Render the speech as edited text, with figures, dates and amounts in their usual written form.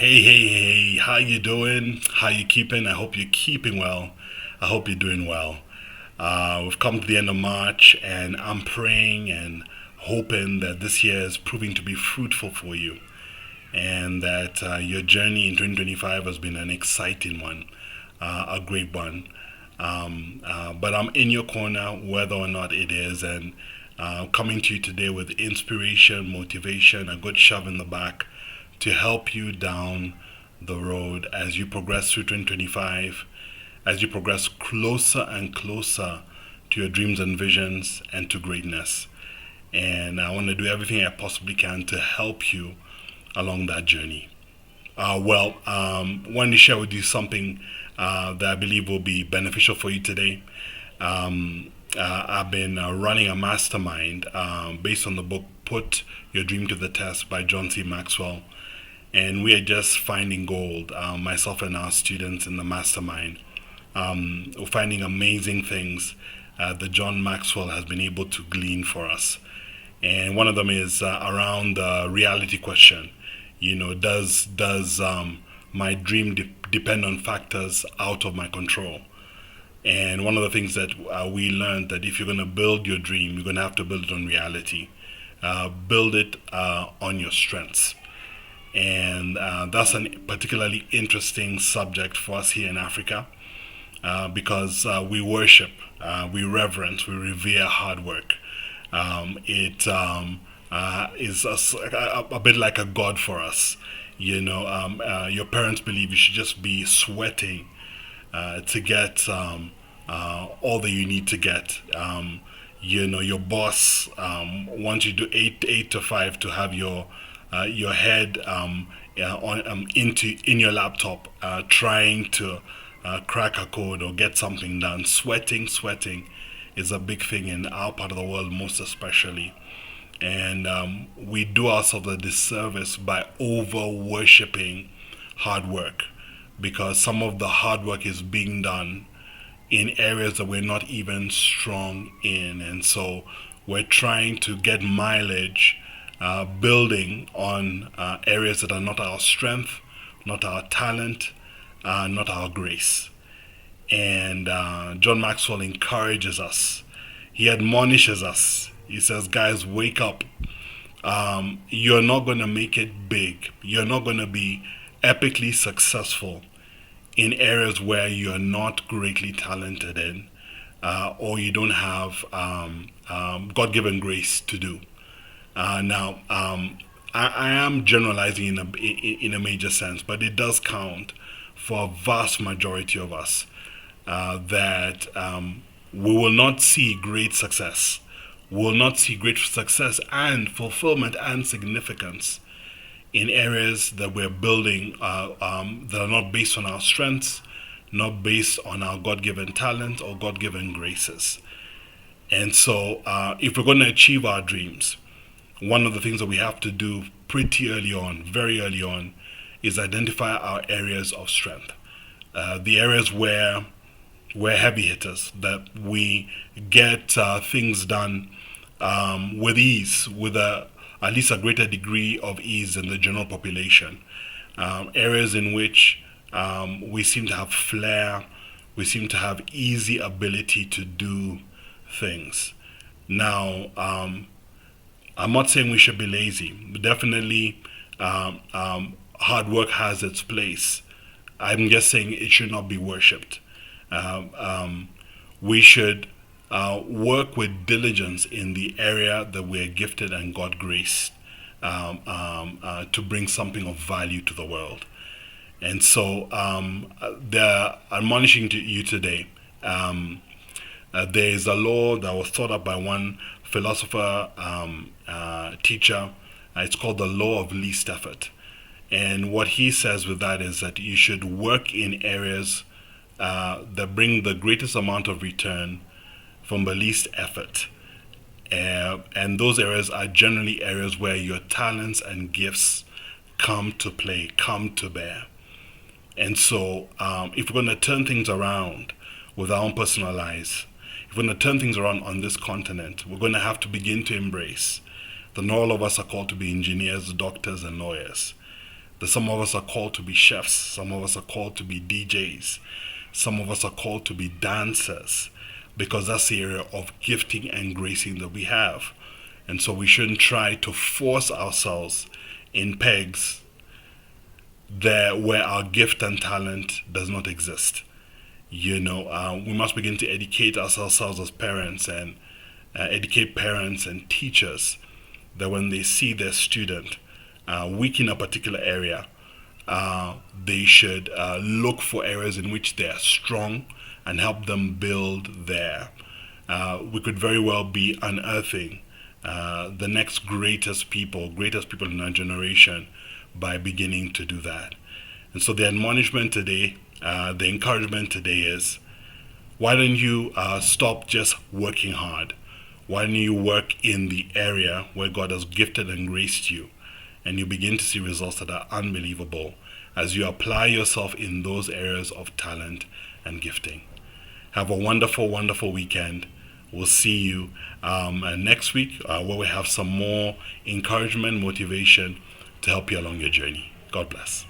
Hey, how you doing? How you keeping? I hope you're keeping well. I hope you're doing well. We've come to the end of March, and I'm praying and hoping that this year is proving to be fruitful for you, and that your journey in 2025 has been an exciting one, a great one. But I'm in your corner, whether or not it is, and coming to you today with inspiration, motivation, a good shove in the back to help you down the road as you progress through 2025, as you progress closer and closer to your dreams and visions and to greatness. And I want to do everything I possibly can to help you along that journey. Want to share with you something that I believe will be beneficial for you today. I've been running a mastermind based on the book Put Your Dream to the Test by John C. Maxwell. And we are just finding gold, myself and our students in the mastermind. We're finding amazing things that John Maxwell has been able to glean for us. And one of them is around the reality question. Does my dream depend on factors out of my control? And one of the things that we learned that if you're going to build your dream, you're going to have to build it on reality. Build it on your strengths. And that's a particularly interesting subject for us here in Africa because we worship, we reverence, we revere hard work. It is a bit like a god for us. Your parents believe you should just be sweating to get all that you need to get. Your boss wants you to do eight to five to have your head in your laptop, trying to crack a code or get something done. Sweating is a big thing in our part of the world, most especially. And we do ourselves a disservice by over worshipping hard work because some of the hard work is being done in areas that we're not even strong in. And so we're trying to get mileage building on areas that are not our strength, not our talent, not our grace. And John Maxwell encourages us. He admonishes us. He says, guys, wake up. You're not going to make it big. You're not going to be epically successful in areas where you're not greatly talented in or you don't have God given grace to do. I am generalizing in a major sense, but it does count for a vast majority of us that we will not see great success. We will not see great success and fulfillment and significance in areas that we're building that are not based on our strengths, not based on our God given talent or God given graces. And so, if we're going to achieve our dreams, one of the things that we have to do pretty early on, very early on, is identify our areas of strength. The areas where we're heavy hitters, that we get things done with ease, with at least a greater degree of ease than the general population. Areas in which we seem to have flair, we seem to have easy ability to do things. Now, I'm not saying we should be lazy. Definitely, hard work has its place. I'm just saying it should not be worshipped. We should work with diligence in the area that we're gifted and God graced to bring something of value to the world. And so they're admonishing to you today. There is a law that was thought up by one philosopher, teacher. It's called the law of least effort. And what he says with that is that you should work in areas that bring the greatest amount of return from the least effort. And those areas are generally areas where your talents and gifts come to play, come to bear. And so, if we're going to turn things around with our own personal lives, if we're going to turn things around on this continent, we're going to have to begin to embrace that not all of us are called to be engineers, doctors, and lawyers. That some of us are called to be chefs, some of us are called to be DJs, some of us are called to be dancers, because that's the area of gifting and gracing that we have. And so we shouldn't try to force ourselves in pegs there where our gift and talent does not exist. We must begin to educate ourselves as parents and educate parents and teachers that when they see their student weak in a particular area, they should look for areas in which they are strong and help them build there. We could very well be unearthing the next greatest people in our generation by beginning to do that. And so the admonishment today, the encouragement today is, why don't you stop just working hard? Why don't you work in the area where God has gifted and graced you? And you begin to see results that are unbelievable as you apply yourself in those areas of talent and gifting. Have a wonderful, wonderful weekend. We'll see you next week where we have some more encouragement, motivation to help you along your journey. God bless.